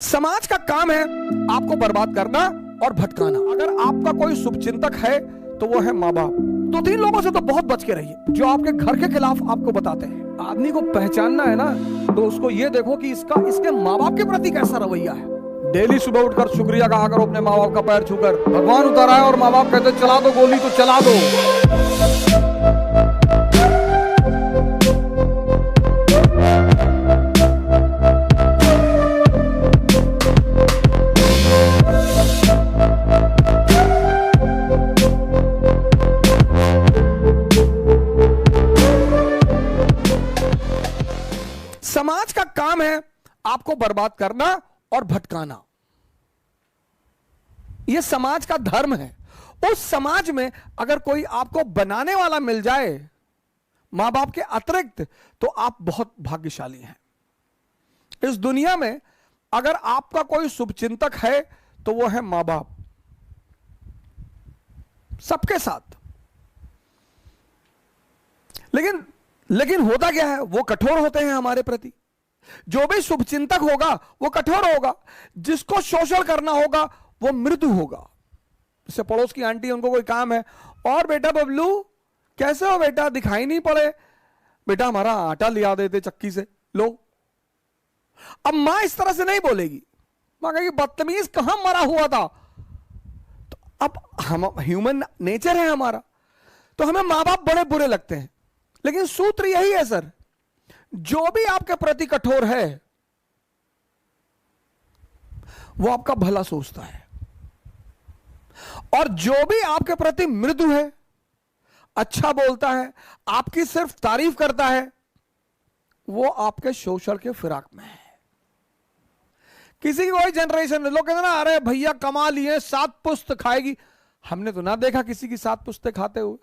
समाज का काम है आपको बर्बाद करना और भटकाना। अगर आपका कोई शुभचिंतक है तो वो है माँ बाप। तो तीन लोगों से तो बहुत बच के रहिए जो आपके घर के खिलाफ आपको बताते हैं। आदमी को पहचानना है ना, तो उसको ये देखो कि इसके माँ बाप के प्रति कैसा रवैया है। डेली सुबह उठकर शुक्रिया कहा करो अपने माँ बाप का पैर छूकर। भगवान उतर आए और माँ बाप कहते चला दो गोली तो चला दो। समाज का काम है आपको बर्बाद करना और भटकाना। यह समाज का धर्म है। उस समाज में अगर कोई आपको बनाने वाला मिल जाए मां बाप के अतिरिक्त, तो आप बहुत भाग्यशाली हैं। इस दुनिया में अगर आपका कोई शुभचिंतक है तो वो है मां बाप, सबके साथ। लेकिन होता क्या है, वो कठोर होते हैं हमारे प्रति। जो भी शुभचिंतक होगा वो कठोर होगा, जिसको शोषण करना होगा वो मृदु होगा। जैसे पड़ोस की आंटी, उनको कोई काम है, और बेटा बबलू कैसे हो बेटा, दिखाई नहीं पड़े, बेटा हमारा आटा लिया देते चक्की से, लो। अब मां इस तरह से नहीं बोलेगी, मां कहेगी बदतमीज कहां मरा हुआ था। तो अब हम ह्यूमन नेचर है हमारा, तो हमें मां बाप बड़े बुरे लगते हैं। लेकिन सूत्र यही है सर, जो भी आपके प्रति कठोर है वो आपका भला सोचता है, और जो भी आपके प्रति मृदु है, अच्छा बोलता है, आपकी सिर्फ तारीफ करता है, वो आपके शोषण के फिराक में है। किसी की कोई जनरेशन में लोग कहते ना, अरे भैया कमा लिए 7 पुस्त खाएगी। हमने तो ना देखा किसी की 7 पुस्तें खाते हुए।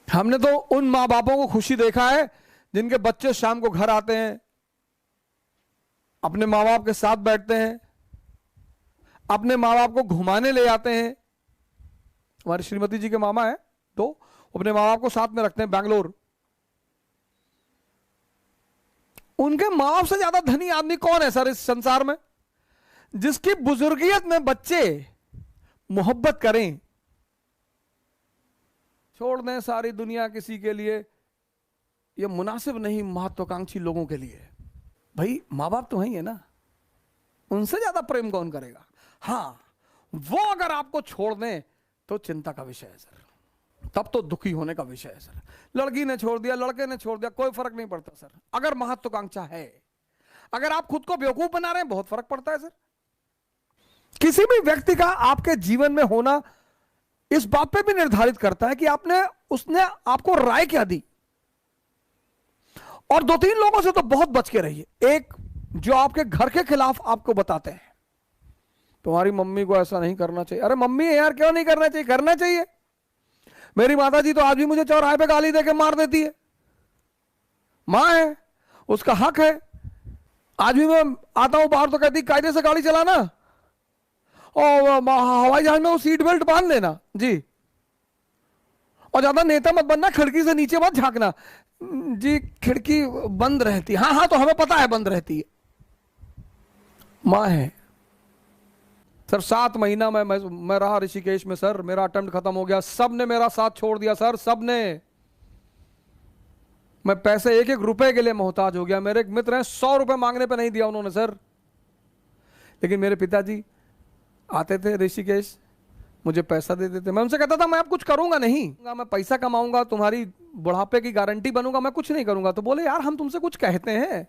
हमने तो उन मां बापों को खुशी देखा है जिनके बच्चे शाम को घर आते हैं, अपने मां बाप के साथ बैठते हैं, अपने मां बाप को घुमाने ले जाते हैं। हमारी श्रीमती जी के मामा है तो अपने मां बाप को साथ में रखते हैं बैंगलोर। उनके मां बाप से ज्यादा धनी आदमी कौन है सर इस संसार में, जिसकी बुजुर्गियत में बच्चे मोहब्बत करें। छोड़ दें सारी दुनिया किसी के लिए, यह मुनासिब नहीं महत्वाकांक्षी लोगों के लिए। भाई माँ बाप तो वही है ना, उनसे ज्यादा प्रेम कौन करेगा। हाँ, वो अगर आपको छोड़ दें तो चिंता का विषय है सर, तब तो दुखी होने का विषय है सर। लड़की ने छोड़ दिया, लड़के ने छोड़ दिया, कोई फर्क नहीं पड़ता सर। अगर महत्वाकांक्षा है, अगर आप खुद को बेवकूफ बना रहे हैं, बहुत फर्क पड़ता है सर। किसी भी व्यक्ति का आपके जीवन में होना इस बात पे भी निर्धारित करता है कि उसने आपको राय क्या दी। और 2-3 लोगों से तो बहुत बच के रहिए। एक, जो आपके घर के खिलाफ आपको बताते हैं, तुम्हारी मम्मी को ऐसा नहीं करना चाहिए। अरे मम्मी यार क्यों नहीं करना चाहिए, करना चाहिए। मेरी माता जी तो आज भी मुझे चौराहे पे गाली देके मार देती है। मां है, उसका हक है। आज भी मैं आता हूं बाहर तो कहती कायदे से गाड़ी चलाना, और हवाई जहाज में वो सीट बेल्ट बांध लेना जी, और ज्यादा नेता मत बनना, खिड़की से नीचे मत झांकना जी, खिड़की बंद रहती है। हाँ तो हमें पता है बंद रहती है। मां है सर। 7 महीना मैं रहा ऋषिकेश में सर, मेरा अटेम्प्ट खत्म हो गया, सबने मेरा साथ छोड़ दिया सर, सबने। मैं पैसे 1-1 रुपए के लिए मोहताज हो गया। मेरे एक मित्र हैं, 100 रुपए मांगने पे नहीं दिया उन्होंने सर। लेकिन मेरे पिताजी आते थे ऋषिकेश, मुझे पैसा दे देते। मैं उनसे कहता था मैं अब कुछ करूंगा नहीं, मैं पैसा कमाऊंगा, तुम्हारी बुढ़ापे की गारंटी बनूंगा, मैं कुछ नहीं करूंगा। तो बोले यार हम तुमसे कुछ कहते हैं,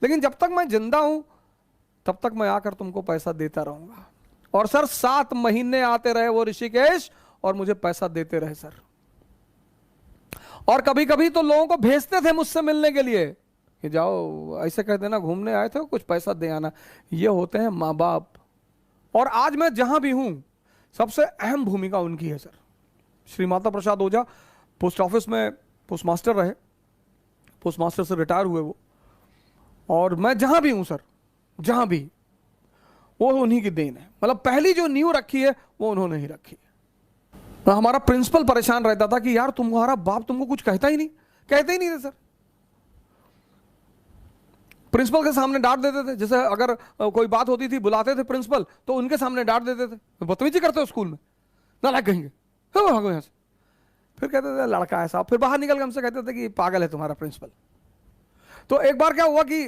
लेकिन जब तक मैं जिंदा हूं तब तक मैं आकर तुमको पैसा देता रहूंगा। और सर 7 महीने आते रहे वो ऋषिकेश और मुझे पैसा देते रहे सर। और कभी कभी तो लोगों को भेजते थे मुझसे मिलने के लिए कि जाओ ऐसे कह देना घूमने आए थे, कुछ पैसा दे आना। ये होते हैं माँ बाप। और आज मैं जहां भी हूं, सबसे अहम भूमिका उनकी है सर। श्री माता प्रसाद ओझा पोस्ट ऑफिस में पोस्ट मास्टर रहे, पोस्ट मास्टर से रिटायर हुए वो। और मैं जहां भी हूं सर, जहां भी, वो उन्हीं की देन है। मतलब पहली जो नींव रखी है वो उन्होंने ही रखी है। हमारा प्रिंसिपल परेशान रहता था कि यार तुम्हारा बाप तुमको कुछ कहता ही नहीं, कहते ही नहीं थे सर। प्रिंसिपल के सामने डांट देते थे, जैसे अगर कोई बात होती थी बुलाते थे प्रिंसिपल तो उनके सामने डांट देते थे, बदतमीजी करते हो स्कूल में, नालायक कहेंगे, भागो यहाँ से। फिर कहते थे लड़का ऐसा, फिर बाहर निकल के हमसे कहते थे कि पागल है तुम्हारा प्रिंसिपल। तो एक बार क्या हुआ कि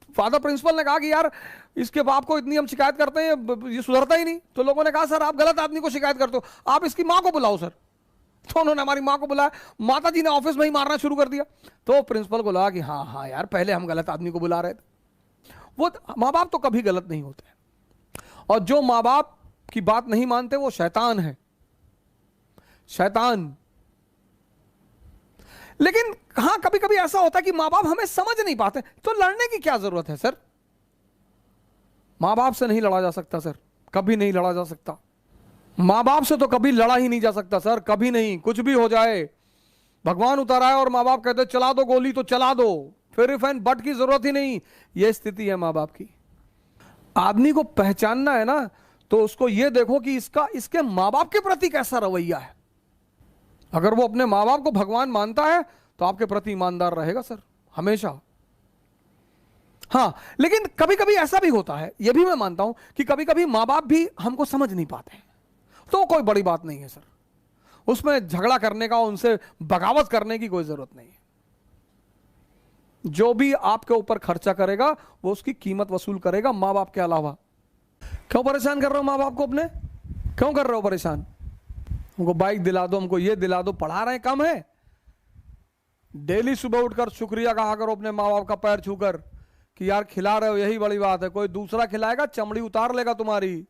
फादर प्रिंसिपल ने कहा कि यार इसके बाप को इतनी हम शिकायत करते हैं, ये सुधरता ही नहीं। तो लोगों ने कहा सर आप गलत आदमी को शिकायत करते हो, आप इसकी माँ को बुलाओ सर। तो उन्होंने हमारी माँ को बुलाया, माता जी ने ऑफिस में ही मारना शुरू कर दिया। तो प्रिंसिपल को लगा कि हाँ हाँ यार पहले हम गलत आदमी को बुला रहे थे। वो माँ बाप तो कभी गलत नहीं होते, और जो माँ बाप की बात नहीं मानते वो शैतान है, शैतान। लेकिन हाँ कभी कभी ऐसा होता है कि माँ बाप हमें समझ नहीं पाते, तो लड़ने की क्या जरूरत है सर? माँ बाप से नहीं लड़ा जा सकता सर, कभी नहीं लड़ा जा सकता। माँ बाप से तो कभी लड़ा ही नहीं जा सकता सर, कभी नहीं। कुछ भी हो जाए, भगवान उतर आए और माँ बाप कहते चला दो गोली तो चला दो, फिर इफ एंड बट की जरूरत ही नहीं। यह स्थिति है माँ बाप की। आदमी को पहचानना है ना, तो उसको यह देखो कि इसके माँ बाप के प्रति कैसा रवैया है। अगर वो अपने माँ बाप को भगवान मानता है तो आपके प्रति ईमानदार रहेगा सर, हमेशा। हाँ लेकिन कभी कभी ऐसा भी होता है, यह भी मैं मानता हूं कि कभी कभी माँ बाप भी हमको समझ नहीं पाते हैं, तो कोई बड़ी बात नहीं है सर, उसमें झगड़ा करने का, उनसे बगावत करने की कोई जरूरत नहीं है। जो भी आपके ऊपर खर्चा करेगा वो उसकी कीमत वसूल करेगा, माँ बाप के अलावा। क्यों परेशान कर रहे हो माँ बाप को अपने? क्यों कर रहे हो परेशान? हमको बाइक दिला दो, हमको ये दिला दो, पढ़ा रहे कम है? डेली सुबह उठकर शुक्रिया कहा करो अपने माँ बाप का पैर छूकर कि यार खिला रहे हो, यही बड़ी बात है। कोई दूसरा खिलाएगा चमड़ी उतार लेगा तुम्हारी।